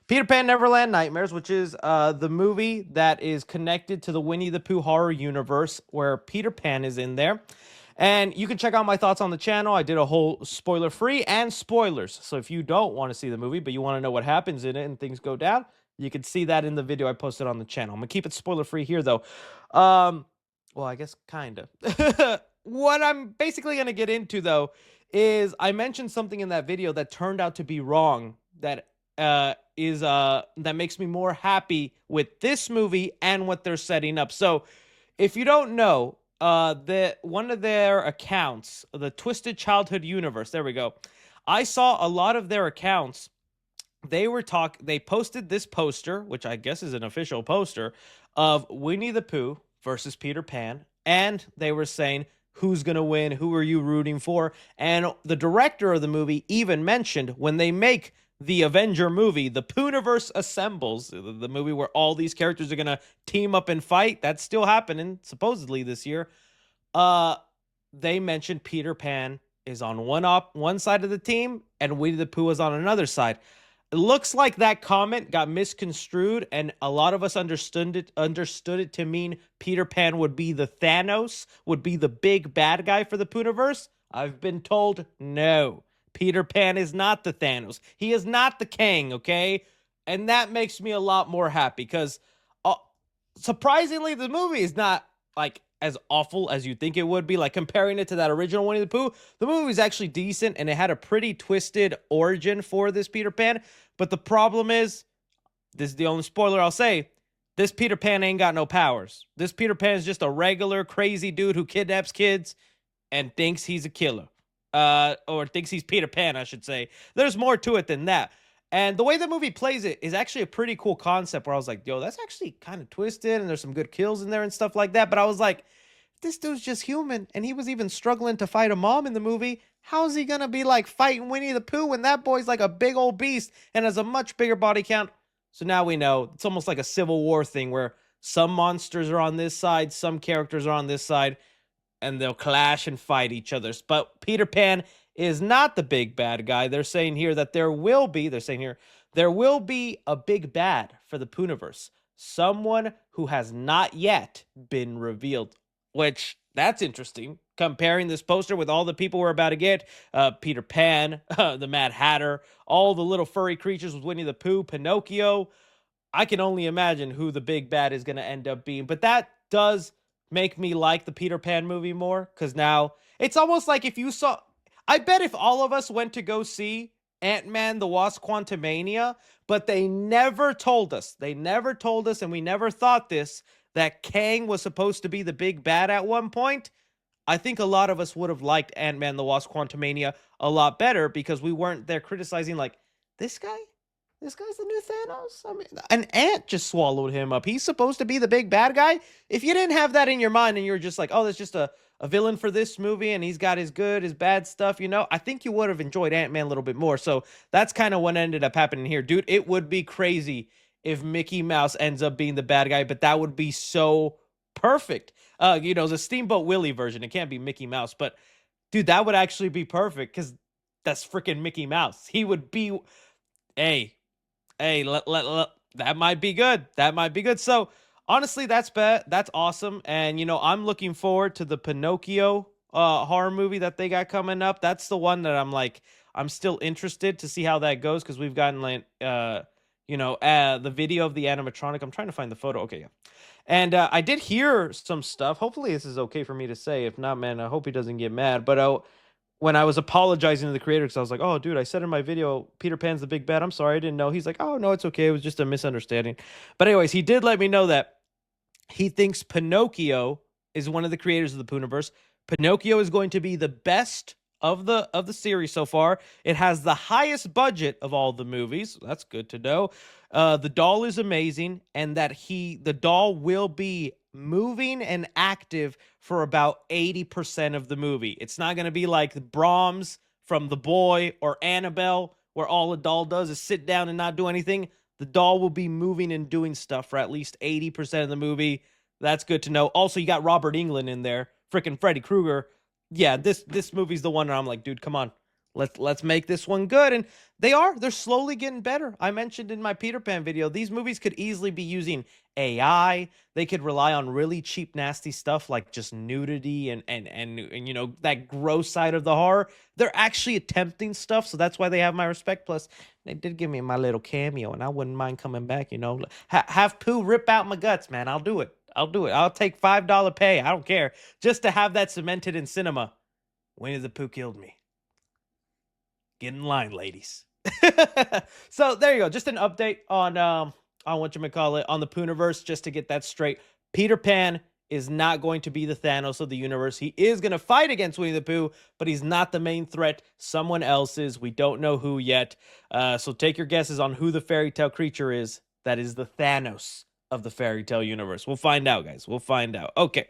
Peter Pan Neverland Nightmares, which is the movie that is connected to the Winnie the Pooh horror universe where Peter Pan is in there. And you can check out my thoughts on the channel. I did a whole spoiler free and spoilers. So if you don't want to see the movie, but you want to know what happens in it and things go down, you can see that in the video I posted on the channel. I'm going to keep it spoiler free here, though. Well, I guess kind of. What I'm basically going to get into, though, is I mentioned something in that video that turned out to be wrong that that makes me more happy with this movie and what they're setting up. So, if you don't know, one of their accounts, the Twisted Childhood Universe, there we go. I saw a lot of their accounts. They posted this poster, which I guess is an official poster, of Winnie the Pooh versus Peter Pan, and they were saying who's going to win, who are you rooting for? And the director of the movie even mentioned when they make the Avenger movie, the Poohniverse assembles, the movie where all these characters are going to team up and fight. That's still happening, supposedly, this year. They mentioned Peter Pan is on one side of the team and Winnie the Pooh is on another side. It looks like that comment got misconstrued, and a lot of us understood it to mean Peter Pan would be the Thanos, would be the big bad guy for the Poohniverse. I've been told no. Peter Pan is not the Thanos. He is not the Kang, okay? And that makes me a lot more happy because surprisingly, the movie is not like as awful as you think it would be. Like comparing it to that original Winnie the Pooh, the movie is actually decent and it had a pretty twisted origin for this Peter Pan. But the problem is, this is the only spoiler I'll say, this Peter Pan ain't got no powers. This Peter Pan is just a regular crazy dude who kidnaps kids and thinks he's a killer. Or thinks he's Peter Pan, I should say. There's more to it than that. And the way the movie plays it is actually a pretty cool concept where I was like, yo, that's actually kind of twisted and there's some good kills in there and stuff like that. But I was like, this dude's just human and he was even struggling to fight a mom in the movie. How's he going to be like fighting Winnie the Pooh when that boy's like a big old beast and has a much bigger body count? So now we know it's almost like a Civil War thing where some monsters are on this side, some characters are on this side, and they'll clash and fight each other. But Peter Pan is not the big bad guy. They're saying here that there will be a big bad for the Poohniverse. Someone who has not yet been revealed, which that's interesting. Comparing this poster with all the people we're about to get, Peter Pan, the Mad Hatter, all the little furry creatures with Winnie the Pooh, Pinocchio. I can only imagine who the big bad is going to end up being. But that does make me like the Peter Pan movie more because now it's almost like if you saw, I bet if all of us went to go see Ant-Man the Wasp Quantumania, but they never told us, and we never thought this, that Kang was supposed to be the big bad at one point, I think a lot of us would have liked Ant-Man the Wasp Quantumania a lot better because we weren't there criticizing like, this guy's the new Thanos? I mean, an ant just swallowed him up. He's supposed to be the big bad guy? If you didn't have that in your mind and you were just like, oh, that's just a villain for this movie and he's got his good, his bad stuff, I think you would have enjoyed Ant-Man a little bit more. So that's kind of what ended up happening here. Dude, it would be crazy if Mickey Mouse ends up being the bad guy, but that would be so perfect. The Steamboat Willie version. It can't be Mickey Mouse, but dude, that would actually be perfect because that's freaking Mickey Mouse. He would be, hey, that might be good. That might be good. So honestly, that's awesome. And I'm looking forward to the Pinocchio horror movie that they got coming up. That's the one that I'm still interested to see how that goes because we've gotten the video of the animatronic. I'm trying to find the photo. Okay, yeah. And I did hear some stuff. Hopefully this is okay for me to say. If not, man, I hope he doesn't get mad. But when I was apologizing to the creator, because I was like, oh, dude, I said in my video, Peter Pan's the big bad. I'm sorry, I didn't know. He's like, oh, no, it's okay. It was just a misunderstanding. But anyways, he did let me know that he thinks Pinocchio is one of the creators of the Poohniverse. Pinocchio is going to be the best of the series so far. It has the highest budget of all the movies. That's good to know. The doll is amazing, and that the doll will be moving and active for about 80% of the movie. It's not going to be like Brahms from The Boy or Annabelle, where all a doll does is sit down and not do anything. The doll will be moving and doing stuff for at least 80% of the movie. That's good to know. Also, you got Robert Englund in there, freaking Freddy Krueger. Yeah, this movie's the one where I'm like, dude, come on. Let's make this one good. And they're slowly getting better. I mentioned in my Peter Pan video, these movies could easily be using AI. They could rely on really cheap, nasty stuff like just nudity and you know, that gross side of the horror. They're actually attempting stuff, so that's why they have my respect. Plus, they did give me my little cameo, and I wouldn't mind coming back. You know, have Pooh rip out my guts, man. I'll do it. I'll do it. I'll take $5 pay. I don't care, just to have that cemented in cinema. Winnie the Pooh killed me. Get in line, ladies. So there you go. Just an update on whatchamacallit, on the Poohniverse, just to get that straight. Peter Pan is not going to be the Thanos of the universe. He is going to fight against Winnie the Pooh, but he's not the main threat. Someone else is. We don't know who yet. So take your guesses on who the fairy tale creature is that is the Thanos of the fairy tale universe. We'll find out, guys. We'll find out. Okay.